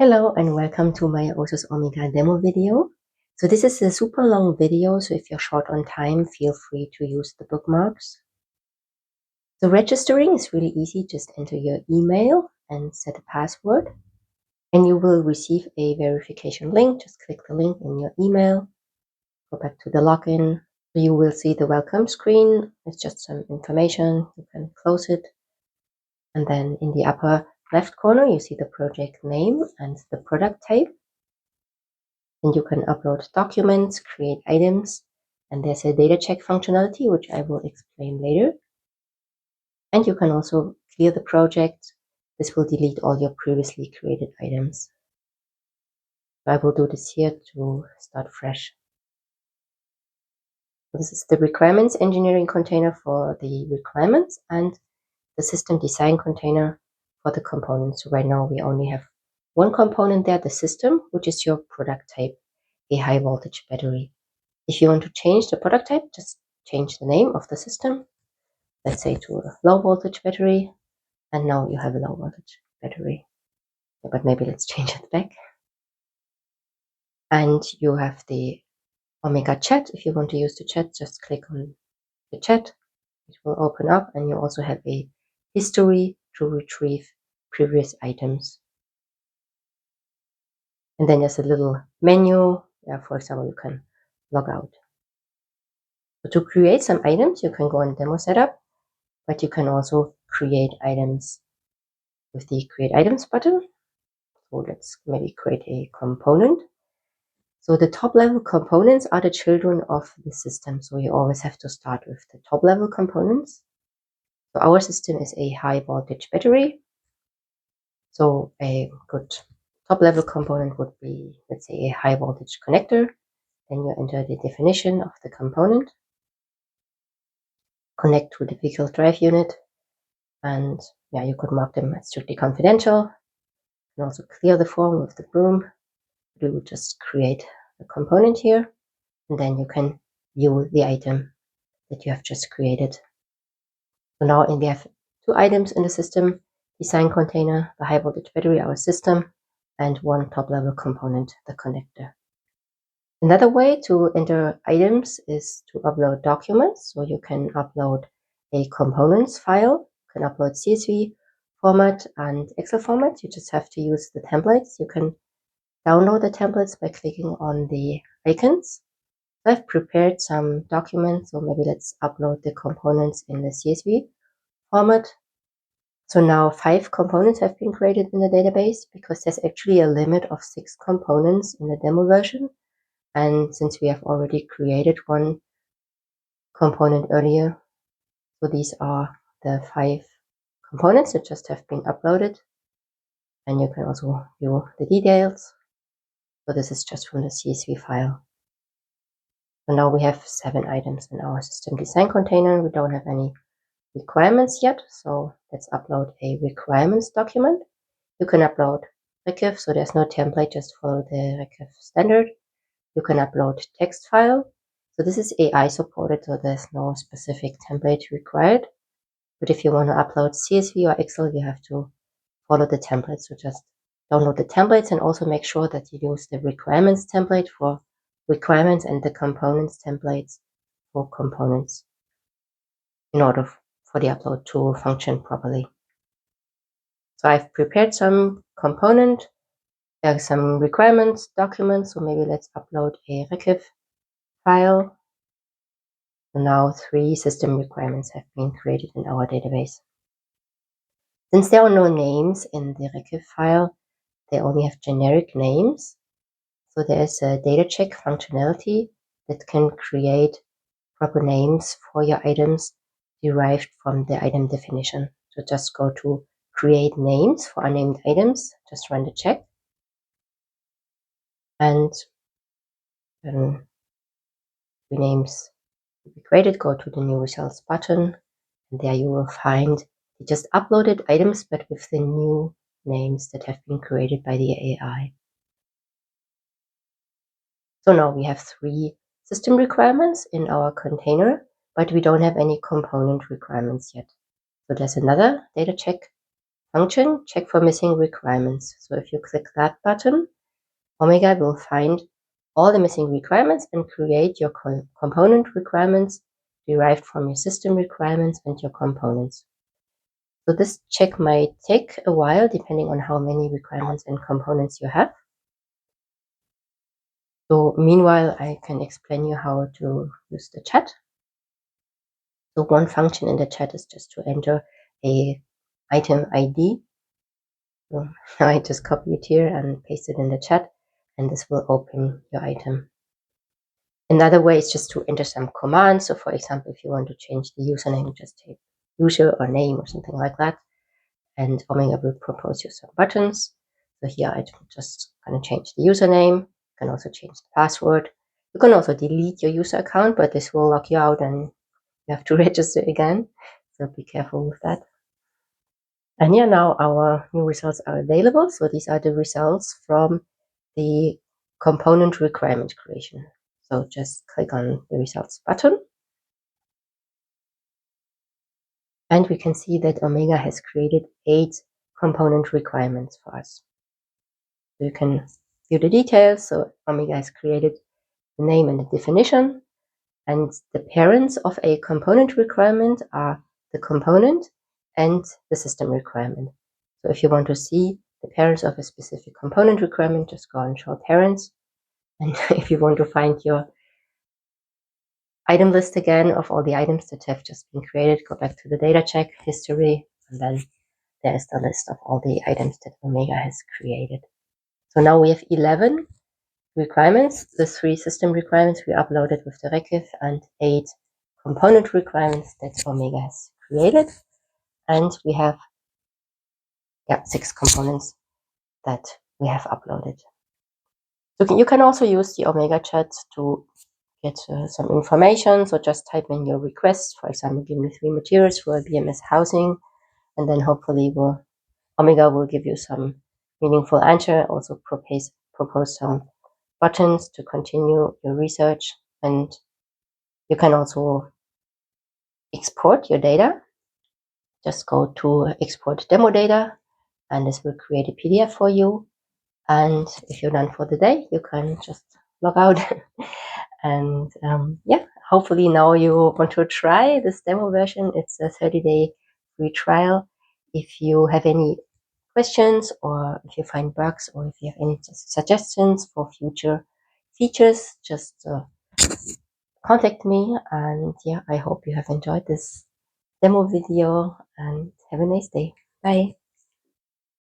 Hello and welcome to my OSOS Omega demo video. So this is a super long video, so if you're short on time, feel free to use the bookmarks. So registering is really easy. Just enter your email and set a password, and you will receive a verification link. Just click the link in your email, go back to the login. So you will see the welcome screen. It's just some information. You can close it. And then in the upper left corner, you see the project name and the product type. And you can upload documents, create items, and there's a data check functionality, which I will explain later. And you can also clear the project. This will delete all your previously created items. So I will do this here to start fresh. So this is the requirements engineering container for the requirements and the system design container for the components. So right now we only have one component there, the system, which is your product type, a high voltage battery. If you want to change the product type, just change the name of the system, let's say to a low voltage battery, and now you have a low voltage battery. Yeah, but maybe let's change it back. And you have the Omega chat. If you want to use the chat, just click on the chat. It will open up, and you also have a history to retrieve previous items. And then there's a little menu. Yeah, for example, you can log out. So to create some items, you can go on demo setup, but you can also create items with the create items button. So let's maybe create a component. So the top level components are the children of the system. So you always have to start with the top level components. So our system is a high voltage battery. So a good top level component would be, let's say, a high voltage connector. Then you enter the definition of the component, connect to the vehicle drive unit, and yeah, you could mark them as strictly confidential. You can also clear the form with the broom. We would just create a component here, and then you can view the item that you have just created. So now we have two items in the system design container, the high voltage battery, our system, and one top level component, the connector. Another way to enter items is to upload documents. So you can upload a components file, you can upload CSV format and Excel format. You just have to use the templates. You can download the templates by clicking on the icons. I've prepared some documents, so maybe let's upload the components in the CSV format. So now 5 components have been created in the database because there's actually a limit of 6 components in the demo version. And since we have already created one component earlier, so these are the 5 components that just have been uploaded. And you can also view the details. So this is just from the CSV file. So now we have 7 items in our system design container. We don't have any requirements yet. So let's upload a requirements document. You can upload Recif, so there's no template, just follow the Recif standard. You can upload text file. So this is AI supported, so there's no specific template required. But if you want to upload CSV or Excel, you have to follow the templates. So just download the templates and also make sure that you use the requirements template for requirements and the components templates for components in order for the upload to function properly. So I've prepared some component, some requirements documents. So maybe let's upload a Recif file. So now 3 system requirements have been created in our database. Since there are no names in the Recif file, they only have generic names. So there's a data check functionality that can create proper names for your items derived from the item definition. So just go to create names for unnamed items, just run the check. And then the names will be created, go to the new results button, and there you will find the just uploaded items, but with the new names that have been created by the AI. So now we have 3 system requirements in our container, but we don't have any component requirements yet. So there's another data check function, check for missing requirements. So if you click that button, Omega will find all the missing requirements and create your component requirements derived from your system requirements and your components. So this check might take a while depending on how many requirements and components you have. So meanwhile, I can explain you how to use the chat. So one function in the chat is just to enter a item ID. So I just copy it here and paste it in the chat, and this will open your item. Another way is just to enter some commands. So for example, if you want to change the username, just type user or name or something like that. And Omega will propose you some buttons. So here I just going to change the username. You can also change the password. You can also delete your user account, but this will lock you out and you have to register again. So be careful with that. And here now our new results are available. So these are the results from the component requirement creation. So just click on the results button. And we can see that Omega has created 8 component requirements for us. So you can view the details. So Omega has created the name and the definition. And the parents of a component requirement are the component and the system requirement. So if you want to see the parents of a specific component requirement, just go and show parents. And if you want to find your item list again of all the items that have just been created, go back to the data check history, and then there's the list of all the items that Omega has created. So now we have 11 requirements, the 3 system requirements we uploaded with the Recif, and 8 component requirements that Omega has created. And we have 6 components that we have uploaded. So you can also use the Omega chat to get some information. So just type in your request. For example, give me 3 materials for a BMS housing, and then hopefully Omega will give you some meaningful answer. Also propose some buttons to continue your research, and you can also export your data. Just go to export demo data, and this will create a PDF for you. And if you're done for the day, you can just log out. And hopefully now you want to try this demo version. It's a 30-day free trial. If you have any questions, or if you find bugs, or if you have any suggestions for future features, just contact me. And I hope you have enjoyed this demo video, and have a nice day. Bye.